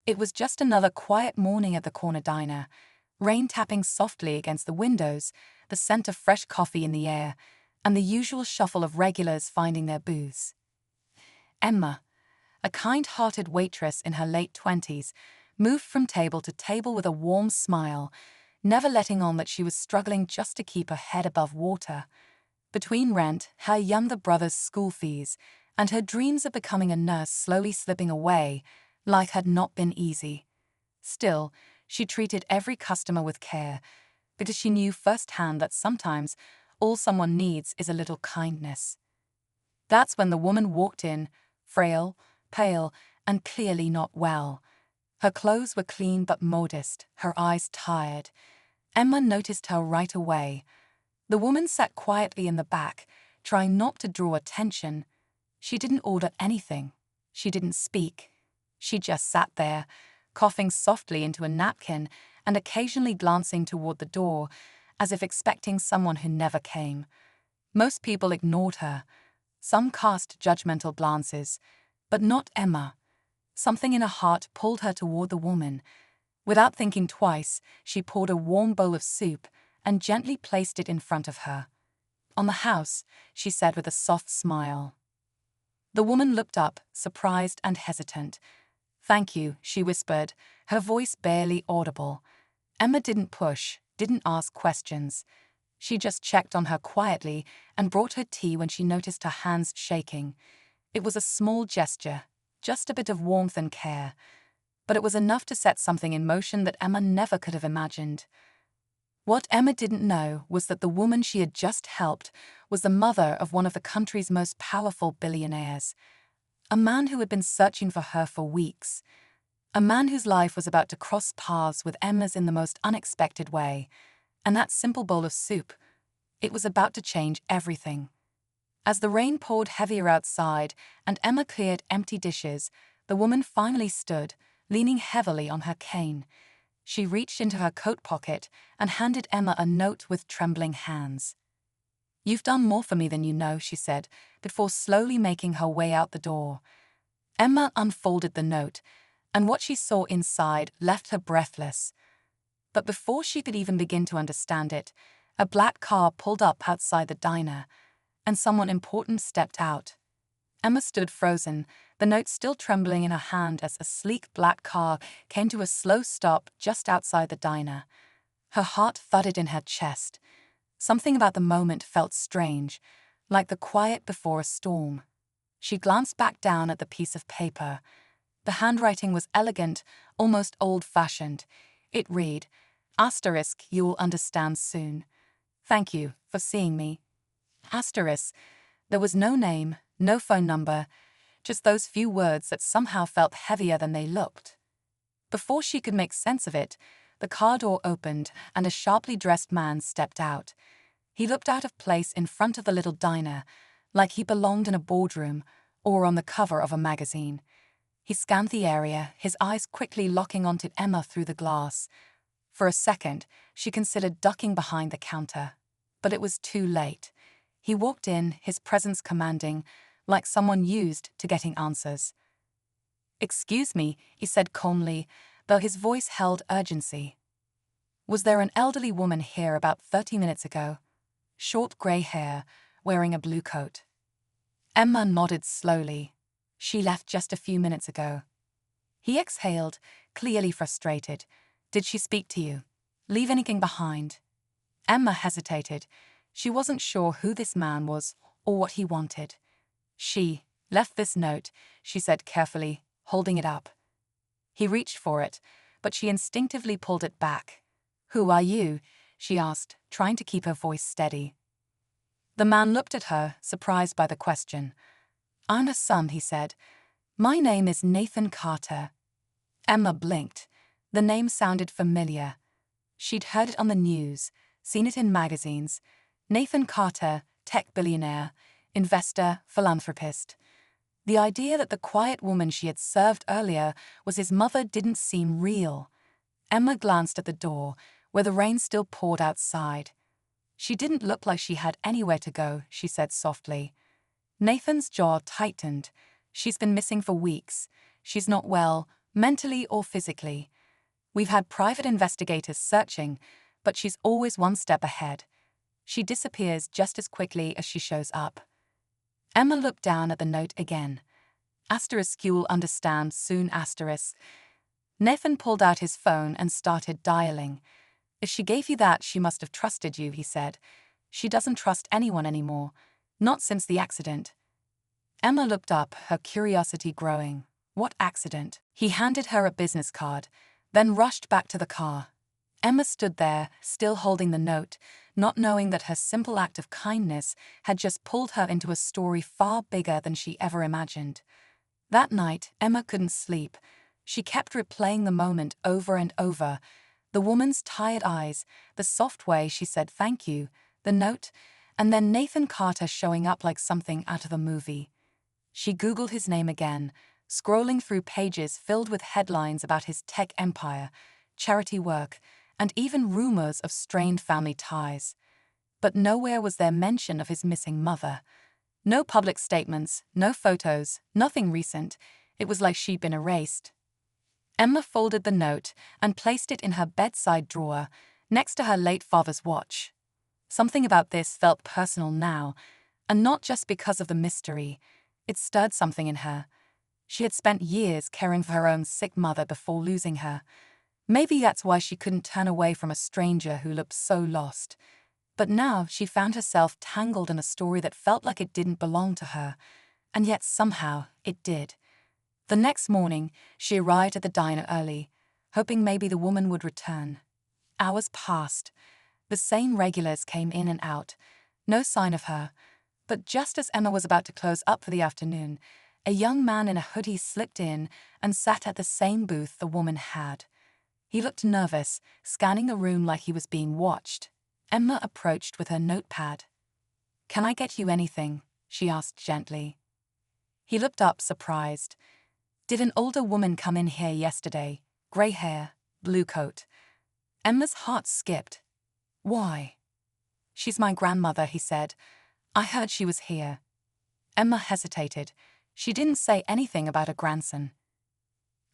It was just another quiet morning at the corner diner, rain tapping softly against the windows, the scent of fresh coffee in the air, and the usual shuffle of regulars finding their booths. Emma, a kind-hearted waitress in her late 20s, moved from table to table with a warm smile, never letting on that she was struggling just to keep her head above water. Between rent, her younger brother's school fees, and her dreams of becoming a nurse slowly slipping away, life had not been easy. Still, she treated every customer with care, because she knew firsthand that sometimes all someone needs is a little kindness. That's when the woman walked in, frail, pale, and clearly not well. Her clothes were clean but modest, her eyes tired. Emma noticed her right away. The woman sat quietly in the back, trying not to draw attention. She didn't order anything. She didn't speak. She just sat there, coughing softly into a napkin and occasionally glancing toward the door, as if expecting someone who never came. Most people ignored her. Some cast judgmental glances, but not Emma. Something in her heart pulled her toward the woman. Without thinking twice, she poured a warm bowl of soup and gently placed it in front of her. "On the house," she said with a soft smile. The woman looked up, surprised and hesitant. "Thank you," she whispered, her voice barely audible. Emma didn't push, didn't ask questions. She just checked on her quietly and brought her tea when she noticed her hands shaking. It was a small gesture, just a bit of warmth and care, but it was enough to set something in motion that Emma never could have imagined. What Emma didn't know was that the woman she had just helped was the mother of one of the country's most powerful billionaires, a man who had been searching for her for weeks, a man whose life was about to cross paths with Emma's in the most unexpected way. And that simple bowl of soup, it was about to change everything. As the rain poured heavier outside and Emma cleared empty dishes, the woman finally stood, leaning heavily on her cane. She reached into her coat pocket and handed Emma a note with trembling hands. "You've done more for me than you know," she said, before slowly making her way out the door. Emma unfolded the note, and what she saw inside left her breathless. But before she could even begin to understand it, a black car pulled up outside the diner, and someone important stepped out. Emma stood frozen, the note still trembling in her hand as a sleek black car came to a slow stop just outside the diner. Her heart thudded in her chest. Something about the moment felt strange, like the quiet before a storm. She glanced back down at the piece of paper. The handwriting was elegant, almost old-fashioned. It read, "Asterisk, you'll understand soon. Thank you for seeing me." Asterisk. There was no name, no phone number, just those few words that somehow felt heavier than they looked. Before she could make sense of it, the car door opened and a sharply dressed man stepped out. He looked out of place in front of the little diner, like he belonged in a boardroom or on the cover of a magazine. He scanned the area, his eyes quickly locking onto Emma through the glass. For a second, she considered ducking behind the counter. But it was too late. He walked in, his presence commanding, like someone used to getting answers. "Excuse me," he said calmly, though his voice held urgency. "Was there an elderly woman here about 30 minutes ago? Short grey hair, wearing a blue coat." Emma nodded slowly. "She left just a few minutes ago." He exhaled, clearly frustrated. "Did she speak to you? Leave anything behind?" Emma hesitated. She wasn't sure who this man was or what he wanted. "She left this note," she said carefully, holding it up. He reached for it, but she instinctively pulled it back. "Who are you?" she asked, trying to keep her voice steady. The man looked at her, surprised by the question. "I'm her son," he said. "My name is Nathan Carter." Emma blinked. The name sounded familiar. She'd heard it on the news, seen it in magazines. Nathan Carter, tech billionaire, investor, philanthropist. The idea that the quiet woman she had served earlier was his mother didn't seem real. Emma glanced at the door, where the rain still poured outside. "She didn't look like she had anywhere to go," she said softly. Nathan's jaw tightened. "She's been missing for weeks. She's not well, mentally or physically. We've had private investigators searching, but she's always one step ahead. She disappears just as quickly as she shows up. Emma looked down at the note again. You'll understand soon. Nathan pulled out his phone and started dialing. If she gave you that, she must have trusted you, he said. She doesn't trust anyone anymore, not since the accident. Emma looked up, her curiosity growing. What accident? He handed her a business card, then rushed back to the car. Emma stood there, still holding the note, not knowing that her simple act of kindness had just pulled her into a story far bigger than she ever imagined. That night, Emma couldn't sleep. She kept replaying the moment over and over. The woman's tired eyes, the soft way she said thank you, the note, and then Nathan Carter showing up like something out of a movie. She Googled his name again, scrolling through pages filled with headlines about his tech empire, charity work, and even rumors of strained family ties. But nowhere was there mention of his missing mother. No public statements, no photos, nothing recent. It was like she'd been erased. Emma folded the note and placed it in her bedside drawer, next to her late father's watch. Something about this felt personal now, and not just because of the mystery. It stirred something in her. She had spent years caring for her own sick mother before losing her. Maybe that's why she couldn't turn away from a stranger who looked so lost. But now she found herself tangled in a story that felt like it didn't belong to her, and yet somehow it did. The next morning, she arrived at the diner early, hoping maybe the woman would return. Hours passed. The same regulars came in and out. No sign of her. But just as Emma was about to close up for the afternoon, a young man in a hoodie slipped in and sat at the same booth the woman had. He looked nervous, scanning the room like he was being watched. Emma approached with her notepad. "Can I get you anything?" she asked gently. He looked up, surprised. "Did an older woman come in here yesterday? Grey hair, blue coat." Emma's heart skipped. "Why?" "She's my grandmother," he said. "I heard she was here." Emma hesitated. She didn't say anything about her grandson.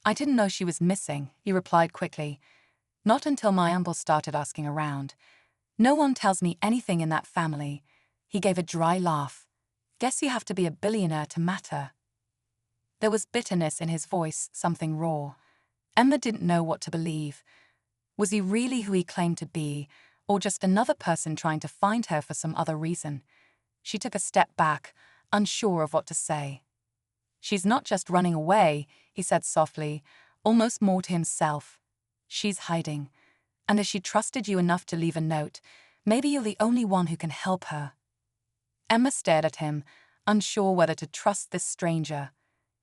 "I didn't know she was missing," he replied quickly. "Not until my uncle started asking around. No one tells me anything in that family." He gave a dry laugh. "Guess you have to be a billionaire to matter." There was bitterness in his voice, something raw. Emma didn't know what to believe. Was he really who he claimed to be, or just another person trying to find her for some other reason? She took a step back, unsure of what to say. "She's not just running away," he said softly, almost more to himself. "She's hiding. And if she trusted you enough to leave a note, maybe you're the only one who can help her." Emma stared at him, unsure whether to trust this stranger.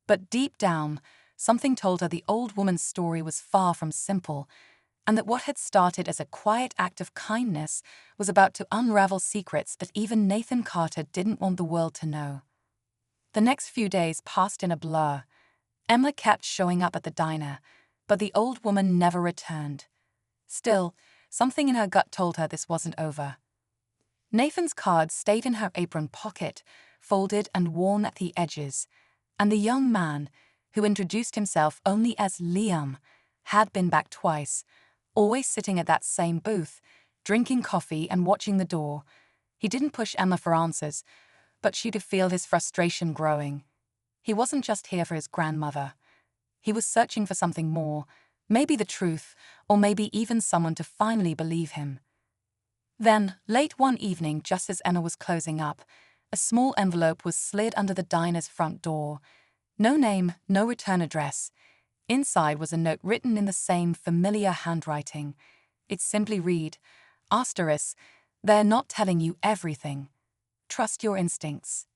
But deep down, something told her the old woman's story was far from simple, and that what had started as a quiet act of kindness was about to unravel secrets that even Nathan Carter didn't want the world to know. The next few days passed in a blur. Emma kept showing up at the diner, but the old woman never returned. Still, something in her gut told her this wasn't over. Nathan's card stayed in her apron pocket, folded and worn at the edges, and the young man, who introduced himself only as Liam, had been back twice, always sitting at that same booth, drinking coffee and watching the door. He didn't push Emma for answers, but she could feel his frustration growing. He wasn't just here for his grandmother. He was searching for something more, maybe the truth, or maybe even someone to finally believe him. Then, late one evening, just as Emma was closing up, a small envelope was slid under the diner's front door. No name, no return address. Inside was a note written in the same familiar handwriting. It simply read, "Asterisk, they're not telling you everything. Trust your instincts."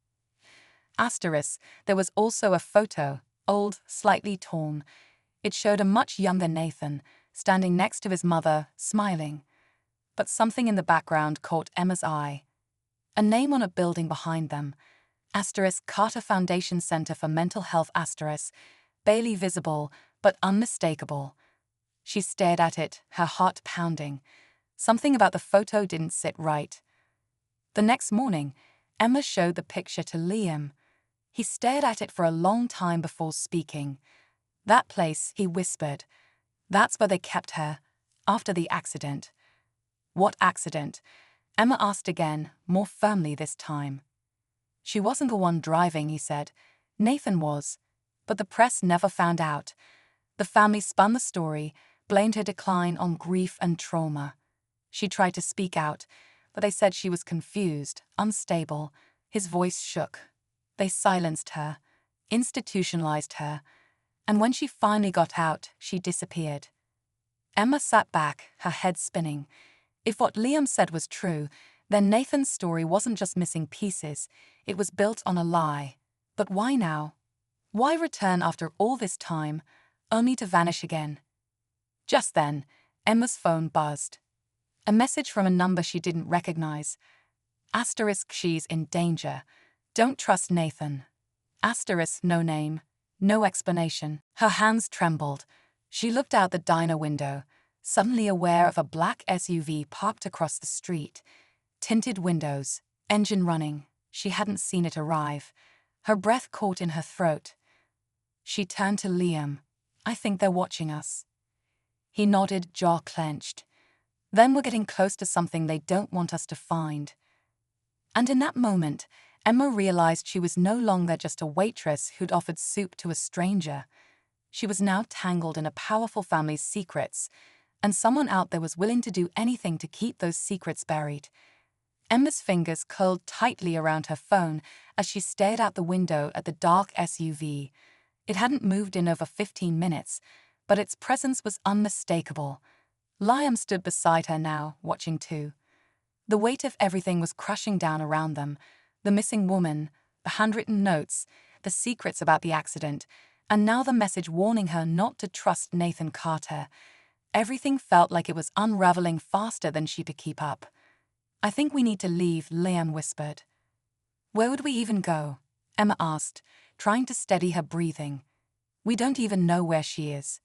Asterisk, there was also a photo, old, slightly torn. It showed a much younger Nathan, standing next to his mother, smiling. But something in the background caught Emma's eye. A name on a building behind them. Asterisk Carter Foundation Center for Mental Health asterisk, barely visible, but unmistakable. She stared at it, her heart pounding. Something about the photo didn't sit right. The next morning, Emma showed the picture to Liam. He stared at it for a long time before speaking. That place, he whispered. That's where they kept her, after the accident. What accident? Emma asked again, more firmly this time. She wasn't the one driving, he said. Nathan was. But the press never found out. The family spun the story, blamed her decline on grief and trauma. She tried to speak out, but they said she was confused, unstable. His voice shook. They silenced her, institutionalized her, and when she finally got out, she disappeared. Emma sat back, her head spinning. If what Liam said was true, then Nathan's story wasn't just missing pieces, it was built on a lie. But why now? Why return after all this time, only to vanish again? Just then, Emma's phone buzzed. A message from a number she didn't recognize. Asterisk, she's in danger. Don't trust Nathan. Asterisk, no name. No explanation. Her hands trembled. She looked out the diner window, suddenly aware of a black SUV parked across the street. Tinted windows, engine running. She hadn't seen it arrive. Her breath caught in her throat. She turned to Liam. I think they're watching us. He nodded, jaw clenched. Then we're getting close to something they don't want us to find. And in that moment, Emma realized she was no longer just a waitress who'd offered soup to a stranger. She was now tangled in a powerful family's secrets, and someone out there was willing to do anything to keep those secrets buried. Emma's fingers curled tightly around her phone as she stared out the window at the dark SUV. It hadn't moved in over 15 minutes, but its presence was unmistakable. Liam stood beside her now, watching too. The weight of everything was crushing down around them. The missing woman, the handwritten notes, the secrets about the accident, and now the message warning her not to trust Nathan Carter. Everything felt like it was unraveling faster than she could keep up. I think we need to leave, Liam whispered. Where would we even go? Emma asked, trying to steady her breathing. We don't even know where she is.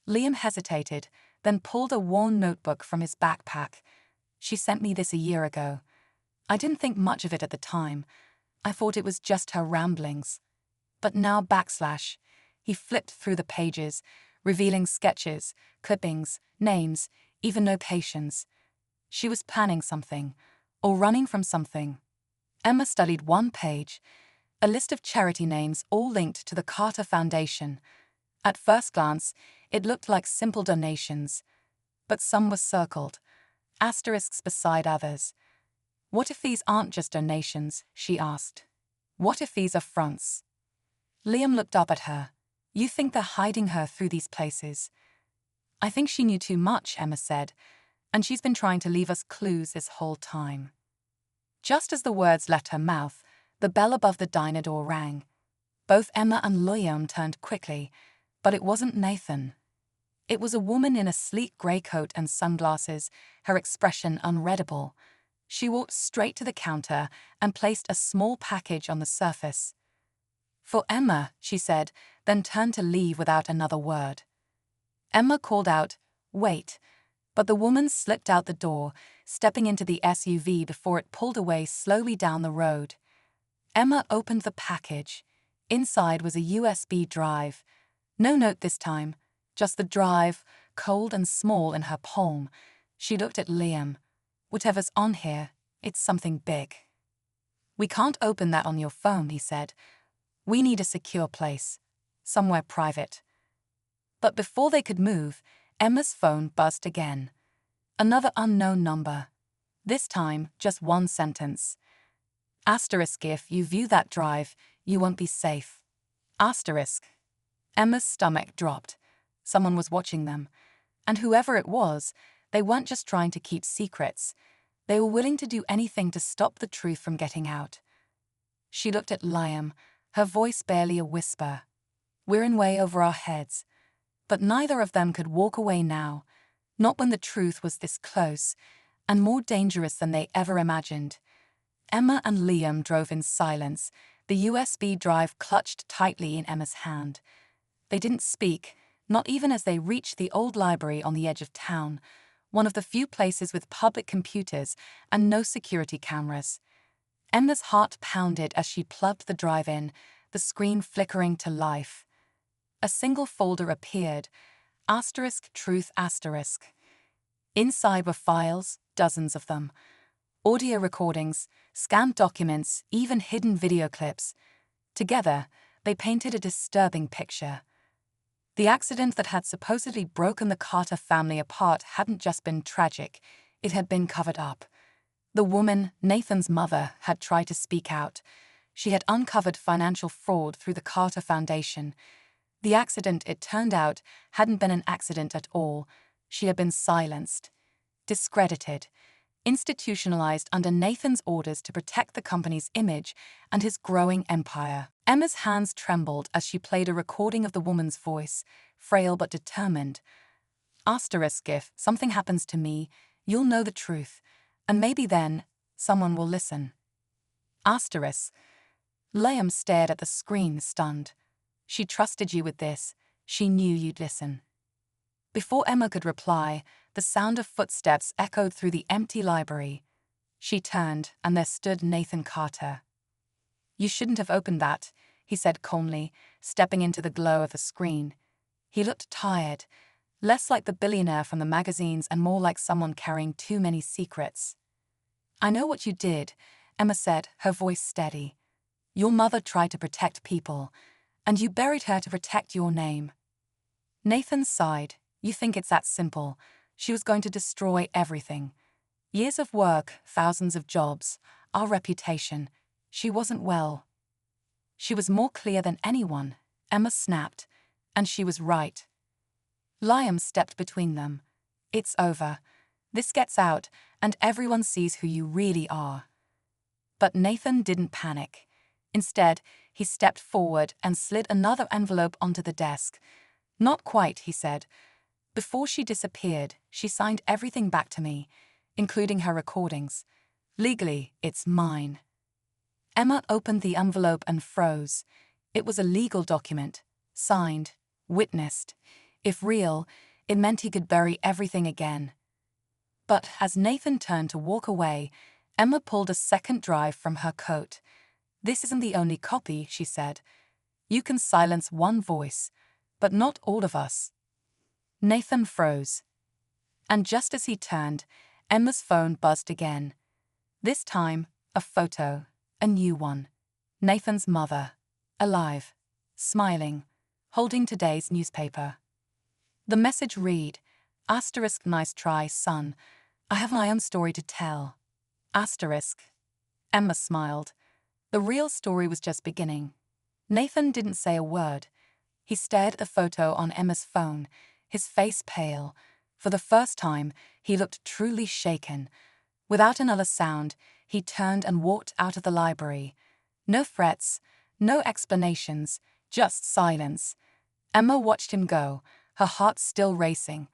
Liam hesitated, then pulled a worn notebook from his backpack. She sent me this a year ago. I didn't think much of it at the time. I thought it was just her ramblings. But now / he flipped through the pages, revealing sketches, clippings, names, even notations. She was planning something, or running from something. Emma studied one page, a list of charity names all linked to the Carter Foundation. At first glance, it looked like simple donations, but some were circled, asterisks beside others. What if these aren't just donations, she asked. What if these are fronts? Liam looked up at her. You think they're hiding her through these places? I think she knew too much, Emma said, and she's been trying to leave us clues this whole time. Just as the words left her mouth, the bell above the diner door rang. Both Emma and Liam turned quickly, but it wasn't Nathan. It was a woman in a sleek grey coat and sunglasses, her expression unreadable. She walked straight to the counter and placed a small package on the surface. For Emma, she said, then turned to leave without another word. Emma called out, wait, but the woman slipped out the door, stepping into the SUV before it pulled away slowly down the road. Emma opened the package. Inside was a USB drive. No note this time, just the drive, cold and small in her palm. She looked at Liam. Whatever's on here, it's something big. We can't open that on your phone, he said. We need a secure place, somewhere private. But before they could move, Emma's phone buzzed again. Another unknown number. This time, just one sentence. Asterisk, if you view that drive, you won't be safe. Asterisk. Emma's stomach dropped. Someone was watching them. And whoever it was, they weren't just trying to keep secrets. They were willing to do anything to stop the truth from getting out. She looked at Liam, her voice barely a whisper. We're in way over our heads. But neither of them could walk away now, not when the truth was this close, and more dangerous than they ever imagined. Emma and Liam drove in silence, the USB drive clutched tightly in Emma's hand. They didn't speak, not even as they reached the old library on the edge of town, one of the few places with public computers and no security cameras. Emma's heart pounded as she plugged the drive in, the screen flickering to life. A single folder appeared, *truth*. Inside were files, dozens of them. Audio recordings, scanned documents, even hidden video clips. Together, they painted a disturbing picture. The accident that had supposedly broken the Carter family apart hadn't just been tragic, it had been covered up. The woman, Nathan's mother, had tried to speak out. She had uncovered financial fraud through the Carter Foundation. The accident, it turned out, hadn't been an accident at all. She had been silenced, discredited, institutionalized under Nathan's orders to protect the company's image and his growing empire. Emma's hands trembled as she played a recording of the woman's voice, frail but determined. If something happens to me, you'll know the truth, and maybe then someone will listen. Liam stared at the screen, stunned. She trusted you with this. She knew you'd listen. Before Emma could reply, the sound of footsteps echoed through the empty library. She turned, and there stood Nathan Carter. You shouldn't have opened that, he said calmly, stepping into the glow of the screen. He looked tired, less like the billionaire from the magazines and more like someone carrying too many secrets. I know what you did, Emma said, her voice steady. Your mother tried to protect people, and you buried her to protect your name. Nathan sighed. You think it's that simple. She was going to destroy everything. Years of work, thousands of jobs, our reputation. She wasn't well. She was more clear than anyone, Emma snapped, and she was right. Liam stepped between them. It's over. This gets out, and everyone sees who you really are. But Nathan didn't panic. Instead, he stepped forward and slid another envelope onto the desk. Not quite, he said. Before she disappeared, she signed everything back to me, including her recordings. Legally, it's mine. Emma opened the envelope and froze. It was a legal document, signed, witnessed. If real, it meant he could bury everything again. But as Nathan turned to walk away, Emma pulled a second drive from her coat. This isn't the only copy, she said. You can silence one voice, but not all of us. Nathan froze. And just as he turned, Emma's phone buzzed again. This time, a photo, a new one. Nathan's mother, alive, smiling, holding today's newspaper. The message read, *Nice try, son. I have my own story to tell. Emma smiled. The real story was just beginning. Nathan didn't say a word. He stared at the photo on Emma's phone, his face pale. For the first time, he looked truly shaken. Without another sound, he turned and walked out of the library. No threats, no explanations, just silence. Emma watched him go, her heart still racing.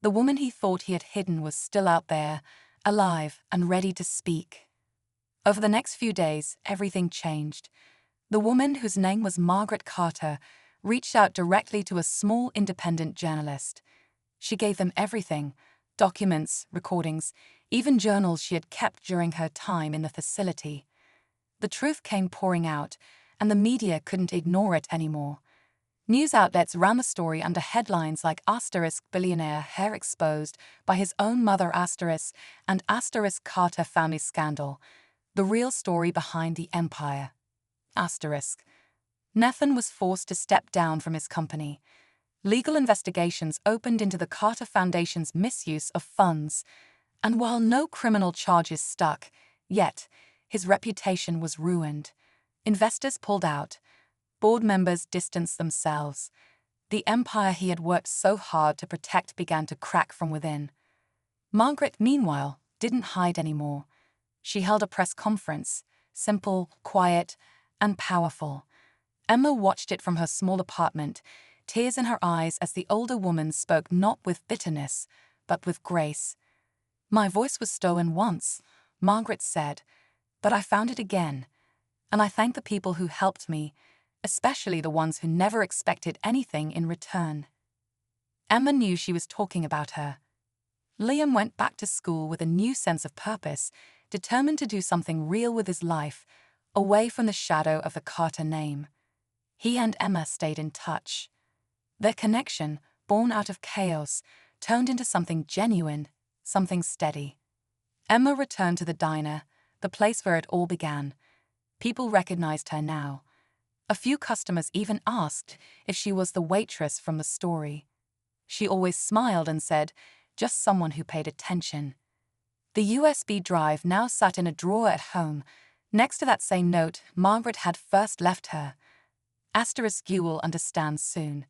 The woman he thought he had hidden was still out there, alive and ready to speak. Over the next few days, everything changed. The woman, whose name was Margaret Carter, reached out directly to a small independent journalist. She gave them everything, documents, recordings, even journals she had kept during her time in the facility. The truth came pouring out, and the media couldn't ignore it anymore. News outlets ran the story under headlines like *Billionaire hair exposed by his own mother and *Carter family scandal, the real story behind the empire. Nathan was forced to step down from his company. Legal investigations opened into the Carter Foundation's misuse of funds, and while no criminal charges stuck, yet his reputation was ruined. Investors pulled out. Board members distanced themselves. The empire he had worked so hard to protect began to crack from within. Margaret, meanwhile, didn't hide anymore. She held a press conference, simple, quiet, and powerful. Emma watched it from her small apartment, tears in her eyes as the older woman spoke not with bitterness, but with grace. My voice was stolen once, Margaret said, but I found it again, and I thank the people who helped me, especially the ones who never expected anything in return. Emma knew she was talking about her. Liam went back to school with a new sense of purpose, determined to do something real with his life, away from the shadow of the Carter name. He and Emma stayed in touch. Their connection, born out of chaos, turned into something genuine, something steady. Emma returned to the diner, the place where it all began. People recognized her now. A few customers even asked if she was the waitress from the story. She always smiled and said, "Just someone who paid attention." The USB drive now sat in a drawer at home. Next to that same note Margaret had first left her. "You will understand soon.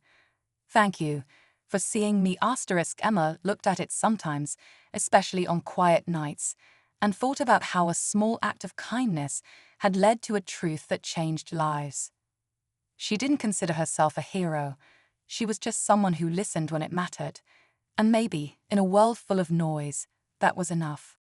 Thank you for seeing me." Emma looked at it sometimes, especially on quiet nights, and thought about how a small act of kindness had led to a truth that changed lives. She didn't consider herself a hero. She was just someone who listened when it mattered. And maybe, in a world full of noise, that was enough.